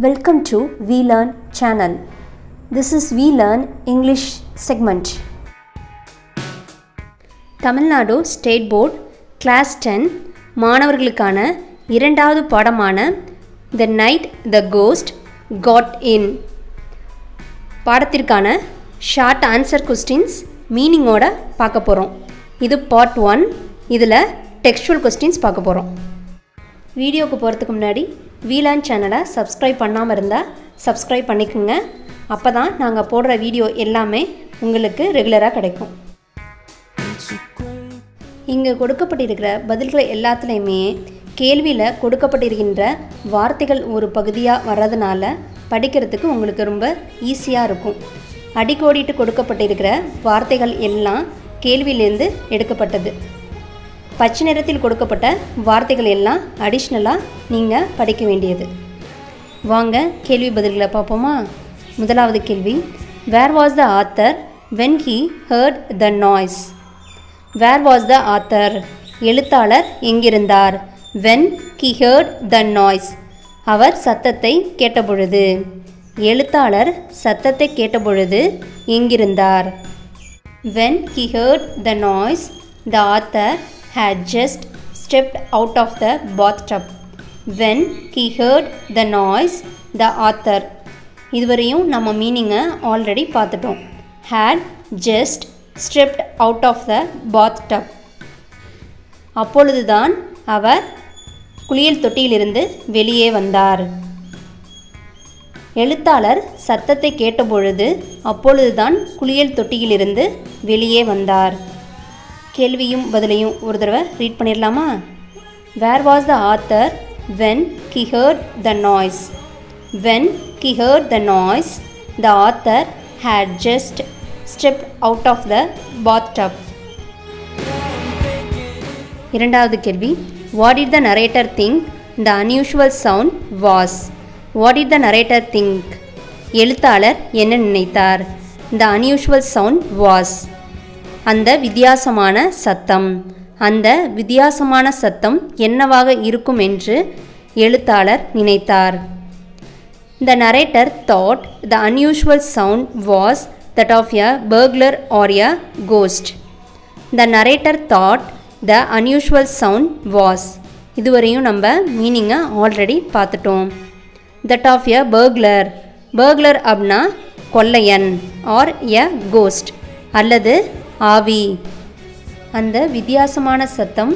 Welcome to We Learn channel. This is We Learn English segment. Tamil Nadu state board class 10 மாணவர்களுக்கான இரண்டாவது பாடமான The Night the Ghost Got In பாடத்திற்கான short answer questions மீனிங்கோட பார்க்க போகிறோம். இது பார்ட் 1. இதில் டெக்ஸ்டுவல் கொஸ்டின்ஸ் பார்க்க போகிறோம். வீடியோக்கு போகிறதுக்கு முன்னாடி We Learn சேனலை சப்ஸ்கிரைப் பண்ணாமல் இருந்தால் சப்ஸ்கிரைப் பண்ணிக்கோங்க. அப்போ தான் நாங்கள் போடுற வீடியோ எல்லாமே உங்களுக்கு ரெகுலராக கிடைக்கும். இங்கே கொடுக்கப்பட்டிருக்கிற பதில்கள் எல்லாத்துலேயுமே கேள்வியில் கொடுக்கப்பட்டிருக்கின்ற வார்த்தைகள் ஒரு பகுதியாக வர்றதுனால படிக்கிறதுக்கு உங்களுக்கு ரொம்ப ஈஸியாக இருக்கும். அடிக்கோடிட்டு கொடுக்கப்பட்டிருக்கிற வார்த்தைகள் எல்லாம் கேள்வியிலேருந்து எடுக்கப்பட்டது. பச்சை நிறத்தில் கொடுக்கப்பட்ட வார்த்தைகள் எல்லாம் அடிஷ்னலாக நீங்கள் படிக்க வேண்டியது. வாங்க கேள்வி பதில்களை பார்ப்போமா. முதலாவது கேள்வி, where was the author when he heard the noise? Where was the author? எழுத்தாளர் எங்கிருந்தார்? When he heard the noise, அவர் சத்தத்தை கேட்டபொழுது. எழுத்தாளர் சத்தத்தை கேட்டபொழுது எங்கிருந்தார்? When he heard the noise, the author had just stepped out of the bathtub. When he heard the noise, the author. இதுவரையும் நம்ம மீனிங்கை ஆல்ரெடி பார்த்துட்டோம். Had just stepped out of the bathtub. அப்பொழுதுதான் அவர் குளியல் தொட்டியிலிருந்து வெளியே வந்தார். எழுத்தாளர் சத்தத்தை கேட்டபொழுது அப்பொழுதுதான் குளியல் தொட்டியிலிருந்து வெளியே வந்தார். கேள்வியும் பதிலையும் ஒரு தடவை ரீட் பண்ணிடலாமா. Where was the author when he heard the noise? When he heard the noise, the author had just stepped out of the bathtub. இரண்டாவது கேள்வி, what did the narrator think the unusual sound was? What did the narrator think? எழுத்தாளர் என்ன நினைத்தார்? த unusual sound was, அந்த வித்தியாசமான சத்தம். அந்த வித்தியாசமான சத்தம் என்னவாக இருக்கும் என்று எழுத்தாளர் நினைத்தார். The narrator thought the unusual sound was that of a burglar or a ghost. The narrator thought the unusual sound was. இதுவரையும் நம்ம மீனிங்கை ஆல்ரெடி பார்த்துட்டோம். That of a burglar. Burglar அப்படின்னா கொள்ளையன், ஆர் எ கோஸ்ட் அல்லது ஆவி. அந்த வித்தியாசமான சத்தம்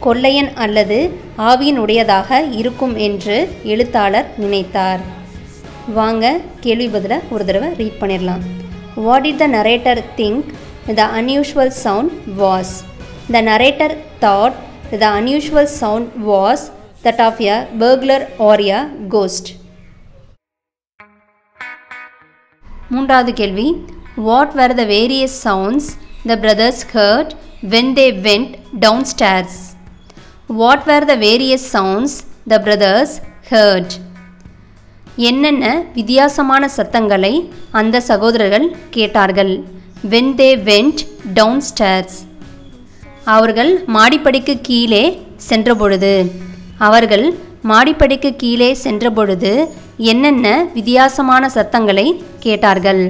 கொள்ளையன் அல்லது ஆவியினுடையதாக இருக்கும் என்று எழுத்தாளர் நினைத்தார். வாங்க கேள்வி பதிலை ஒரு தடவை ரீட் பண்ணிடலாம். What did the narrator think the unusual sound was? The narrator thought the unusual sound was that of a burglar or a ghost. மூன்றாவது கேள்வி, what were the various sounds the brothers heard when they went downstairs? What were the various sounds the brothers heard? என்னென்ன வித்தியாசமான சத்தங்களை அந்த சகோதரர்கள் கேட்டார்கள்? when they went downstairs, அவர்கள் மாடிப்படிக்கு கீழே சென்றபொழுது. அவர்கள் மாடிப்படிக்கு கீழே சென்றபொழுது என்னென்ன வித்தியாசமான சத்தங்களை கேட்டார்கள்?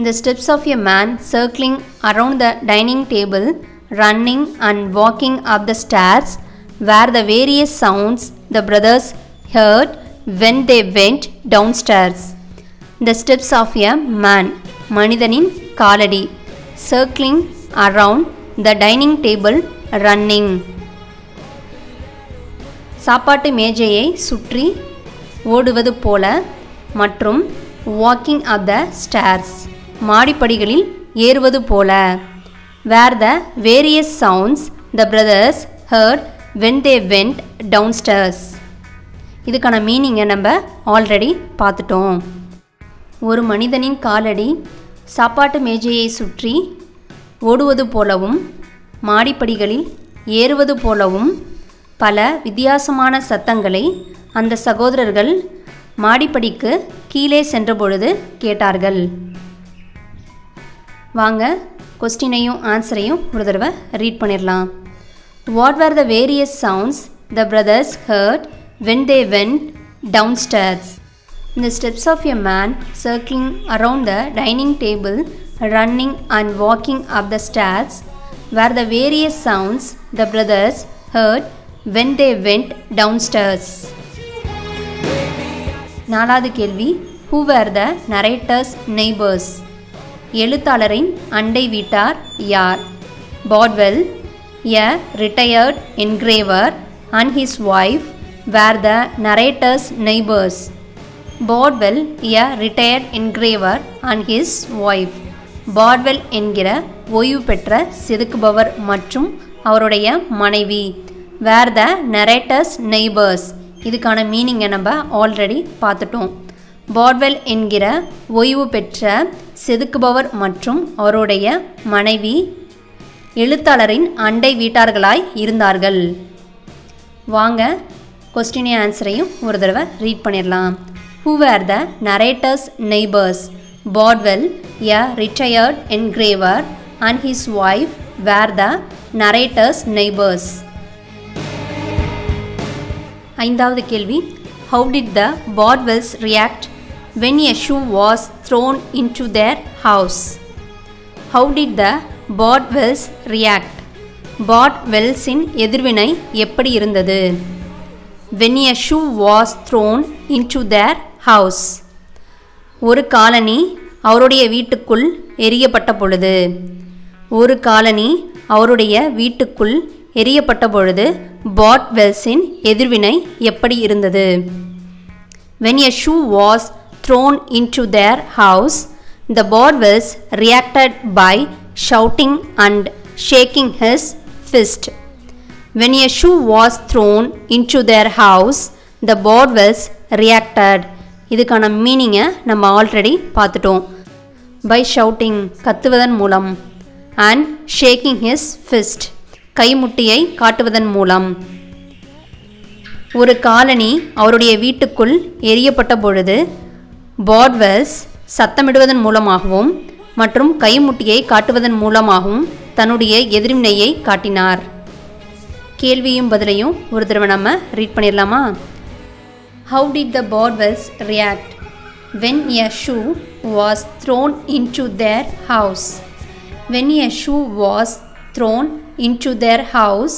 The steps of a man circling around the dining table, running and walking up the stairs were the various sounds the brothers heard when they went downstairs. The steps of a man, மனிதனின் காலடி, circling around the dining table, running. சாப்பாட்டு மேஜையை சுற்றி ஓடுவது போல மற்றும் walking அப் த stairs, மாடிப்படிகளில் ஏறுவது போல. Where the various sounds the brothers heard when they went downstairs. இதுக்கான மீனிங்கை நம்ம ஆல்ரெடி பார்த்துட்டோம். ஒரு மனிதனின் காலடி சாப்பாட்டு மேஜையை சுற்றி ஓடுவது போலவும் மாடிப்படிகளில் ஏறுவது போலவும் பல வித்தியாசமான சத்தங்களை அந்த சகோதரர்கள் மாடிப்படிக்கு கீழே சென்றபொழுது கேட்டார்கள். வாங்க கொஸ்டினையும் ஆன்சரையும் ஒரு தடவை ரீட் பண்ணிடலாம். What were the various sounds the brothers heard when they went downstairs? The steps of a man circling around the dining table, running and walking up the stairs, were the various sounds the brothers heard when they went downstairs. நாலாவது கேள்வி, who were the narrator's neighbors? எழுத்தாளரின் அண்டை வீட்டார் யார்? Bordwell, a retired engraver, and his wife were the narrator's neighbors. Bordwell, a retired engraver, and his wife. Bordwell என்கிற ஓய்வு பெற்ற செதுக்குபவர் மற்றும் அவருடைய மனைவி. were the narrator's neighbors. இதுக்கான மீனிங்கை நம்ம ஆல்ரெடி பார்த்துட்டோம். பாட்வெல் என்கிற ஓய்வு பெற்ற செதுக்குபவர் மற்றும் அவருடைய மனைவி எழுத்தாளரின் அண்டை வீட்டார்களாய் இருந்தார்கள். வாங்க கொஸ்டினே ஆன்சரையும் ஒரு தடவை ரீட் பண்ணிடலாம். Who were the narrator's neighbors? Bordwell, a retired engraver, and his wife were the narrator's neighbors. ஐந்தாவது கேள்வி, how did the Bordwells react when a shoe was thrown into their house? How did the Bordwells react? Bordwellsன் எதிர்வினை எப்படி இருந்தது? When a shoe was thrown into their house. ஒரு colony அவருடைய வீட்டுக்குள் எரியப்பட்ட பொழுது. ஒரு காலனி அவருடைய வீட்டுக்குள் எரியப்பட்ட பொழுது பாட்வெல்ஸின் எதிர்வினை எப்படி இருந்தது? When a shoe was thrown into their house, the Bordwells reacted by shouting and shaking his fist. When a shoe was thrown into their house, the Bordwells reacted. இதுக்கான மீனிங்கை நம்ம ஆல்ரெடி பார்த்துட்டோம். By shouting, கத்துவதன் மூலம், and shaking his fist, கைமுட்டியை காட்டுவதன் மூலம். ஒரு colony அவருடைய வீட்டுக்குள் எரியப்பட்ட பொழுது பாட்வெல்ஸ் சத்தமிடுவதன் மூலமாகவும் மற்றும் கைமுட்டியை காட்டுவதன் மூலமாகவும் தன்னுடைய எதிர்வினையை காட்டினார். கேள்வியும் பதிலையும் ஒரு தடவை நம்ம ரீட் பண்ணிடலாமா? How did the Bordwells react when a shoe was thrown into their house? When a shoe was thrown into their house,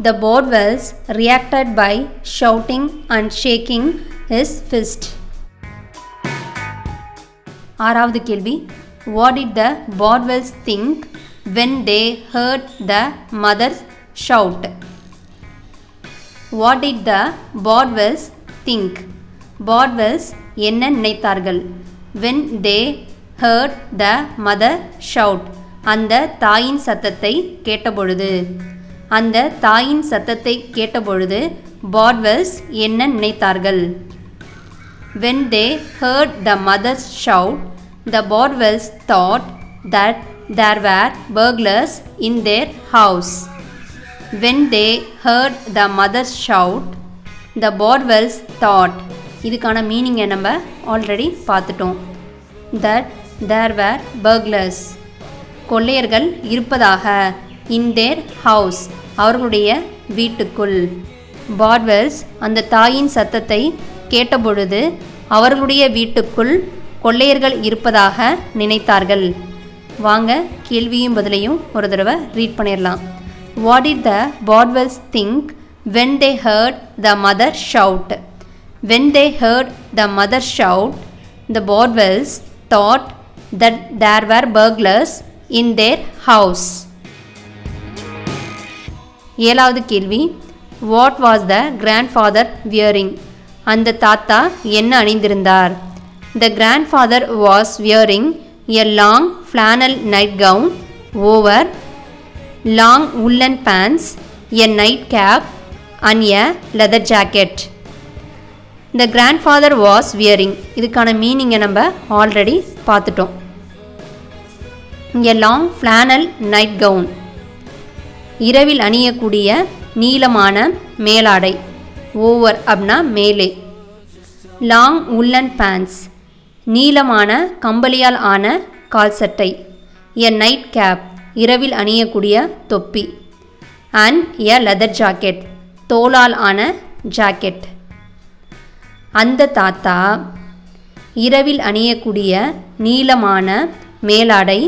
the Bordwells reacted by shouting and shaking his fist. ஆறாவது கேள்வி, what did the Bordwells think when they heard the mother shout? What did the Bordwells think? Bordwells என்ன நினைத்தார்கள்? When they heard the mother shout. அந்த தாயின் சத்தத்தை கேட்டபொழுது. அந்த தாயின் சத்தத்தை கேட்டபொழுது பாட்வெல்ஸ் என்ன நினைத்தார்கள்? When they heard the mother's shout, the Bordwells thought that there were burglars in their house. When they heard the mother's shout, the Bordwells thought. இதுக்கான மீனிங்கை நம்ம ஆல்ரெடி பார்த்துட்டோம். That there were burglars, கொள்ளையர்கள் இருப்பதாக. In their house, அவர்களுடைய வீட்டுக்குள். பாட்வெல்ஸ் அந்த தாயின் சத்தத்தை கேட்டபொழுது அவர்களுடைய வீட்டுக்குள் கொள்ளையர்கள் இருப்பதாக நினைத்தார்கள். வாங்க கேள்வியும் பதிலையும் ஒரு தடவை ரீட் பண்ணிடலாம். What did the Bordwells think when they heard the mother shout? When they heard the mother shout, the Bordwells thought that there were burglars in their house. ஏழாவது கேள்வி, what was the grandfather wearing? அந்த தாத்தா என்ன அணிந்திருந்தார்? The grandfather was wearing a long flannel nightgown over long woolen pants, a nightcap and a leather jacket. The grandfather was wearing. இதுக்கான மீனிங்கை நம்ம already பார்த்துட்டோம். A long flannel nightgown, இரவில் அணியக்கூடிய நீளமான மேலாடை. ஓவர் அப்படின்னா மேலே. லாங் woolen pants, நீளமான கம்பளியால் ஆன கால் சட்டை. A night cap, இரவில் அணியக்கூடிய தொப்பி. And a leather jacket, தோலால் ஆன ஜாக்கெட். அந்த தாத்தா இரவில் அணியக்கூடிய நீளமான மேலாடை,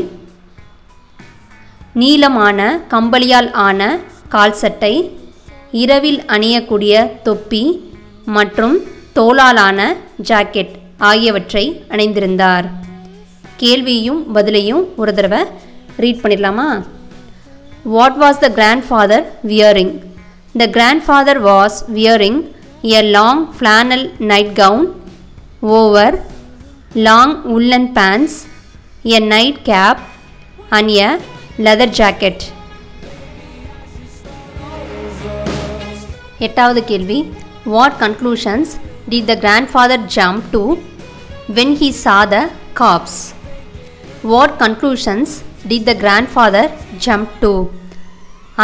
நீளமான கம்பளியால் ஆன கால் சட்டை, இரவில் அணியக்கூடிய தொப்பி மற்றும் தோலாலான ஜாக்கெட் ஆகியவற்றை அணிந்திருந்தார். கேள்வியும் பதிலையும் ஒரு தடவை ரீட் பண்ணிடலாமா? What was the grandfather wearing? The grandfather was wearing a long flannel nightgown over long woolen pants, a night cap and a leather jacket. எட்டாவது கேள்வி, What conclusions did the grandfather jump to when he saw the corpse? What conclusions did the grandfather jump to?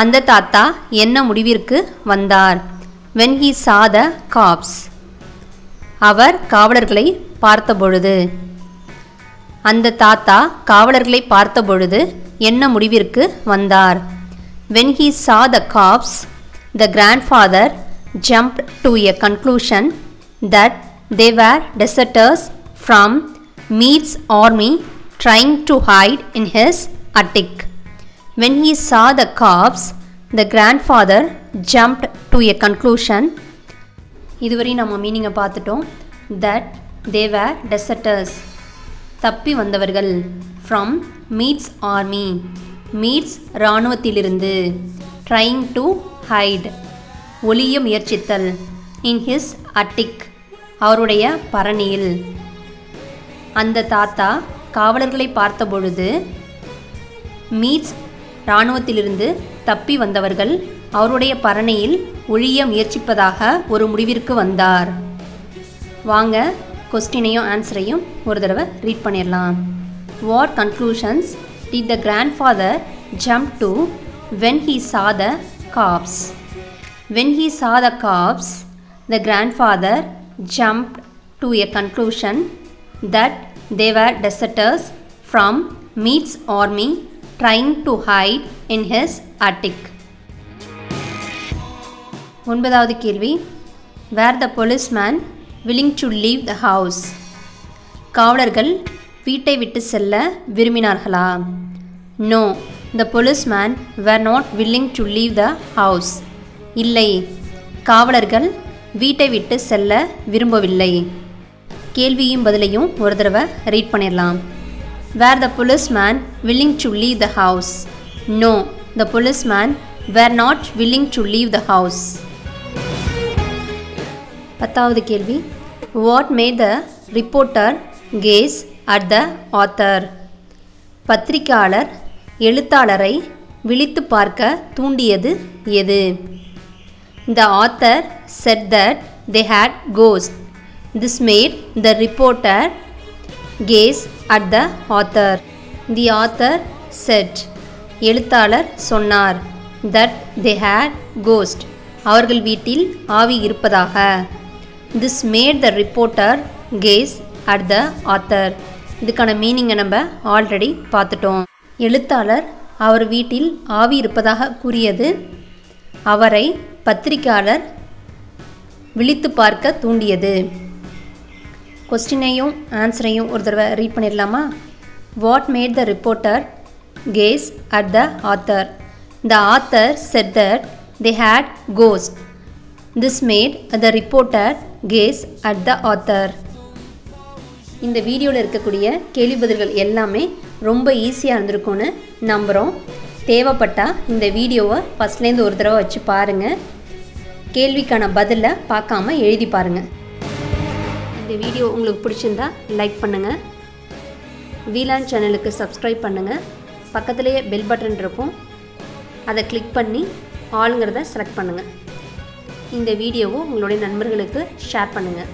அந்த தாத்தா என்ன முடிவிற்கு வந்தார்? When he saw the corpse. அவர் காவலர்களை பார்த்தபொழுது. அந்த தாத்தா காவலர்களை பார்த்தபொழுது என்ன முடிவிற்கு வந்தார்? When he saw the corpse, the grandfather jumped to a conclusion that they were deserters from Meade's army trying to hide in his attic. When he saw the corpse, the grandfather jumped to a conclusion. இதுவரை நம்ம மீனிங்கை பார்த்துட்டோம். That they were deserters, தப்பி வந்தவர்கள். From Meade's army, Meade's இராணுவத்திலிருந்து. Trying to hide, ஒளிய முயற்சித்தல். In his attic, அவருடைய பரணியில். அந்த தாத்தா காவலர்களை பார்த்தபொழுது மீட்ஸ் இராணுவத்திலிருந்து தப்பி வந்தவர்கள் அவருடைய பரணியில் ஒழிய முயற்சிப்பதாக ஒரு முடிவிற்கு வந்தார். வாங்க கொஸ்டினையும் ஆன்சரையும் ஒரு தடவை ரீட் பண்ணிடலாம். What conclusions did the grandfather jump to when he saw the corpse? When he saw the corpse, the grandfather jumped to a conclusion that they were deserters from Meade's army trying to hide in his attic. ஒன்பதாவது கேள்வி, Were the policeman willing to leave the house? காவலர்கள் வீட்டை விட்டு செல்ல விரும்பினார்களா? No, the policeman were not willing to leave the house. இல்லை, காவலர்கள் வீட்டை விட்டு செல்ல விரும்பவில்லை. கேள்வியும் பதிலையும் ஒரு தடவை ரீட் பண்ணிடலாம். Were the policeman willing to leave the house? No, the policeman were not willing to leave the house. பத்தாவது கேள்வி, What made the reporter gaze at the author? பத்திரிகையாளர் எழுத்தாளரை விழித்து பார்க்க தூண்டியது எது? The author said that they had ghosts. This made the reporter gaze at the author. The author said, எழுத்தாளர் சொன்னார், that they had ghost, அவர்கள் வீட்டில் ஆவி இருப்பதாக. This made the reporter gaze at the author. இதுக்கான மீனிங்கை நம்ம ஆல்ரெடி பார்த்துட்டோம். எழுத்தாளர் அவர் வீட்டில் ஆவி இருப்பதாக கூறியது அவரை பத்திரிகையாளர் விழித்து பார்க்க தூண்டியது. கொஸ்டினையும் ஆன்சரையும் ஒரு தடவை ரீட் பண்ணிடலாமா? What made the reporter gaze at the author? The author said that they had ghosts. This made the reporter gaze at the author. இந்த வீடியோவில் இருக்கக்கூடிய கேள்வி பதில்கள் எல்லாமே ரொம்ப ஈஸியாக இருந்திருக்கும்னு நம்புகிறோம். தேவைப்பட்டால் இந்த வீடியோவை ஃபஸ்ட்லேருந்து ஒரு தடவை வச்சு பாருங்கள். கேள்விக்கான பதிலை பார்க்காம எழுதி பாருங்கள். இந்த வீடியோ உங்களுக்கு பிடிச்சிருந்தா லைக் பண்ணுங்கள். வீலான் சேனலுக்கு சப்ஸ்கிரைப் பண்ணுங்கள். பக்கத்துலேயே பெல் பட்டன் இருக்கும், அதை கிளிக் பண்ணி ஆளுங்கிறத செலக்ட் பண்ணுங்கள். இந்த வீடியோவை உங்களுடைய நண்பர்களுக்கு ஷேர் பண்ணுங்கள்.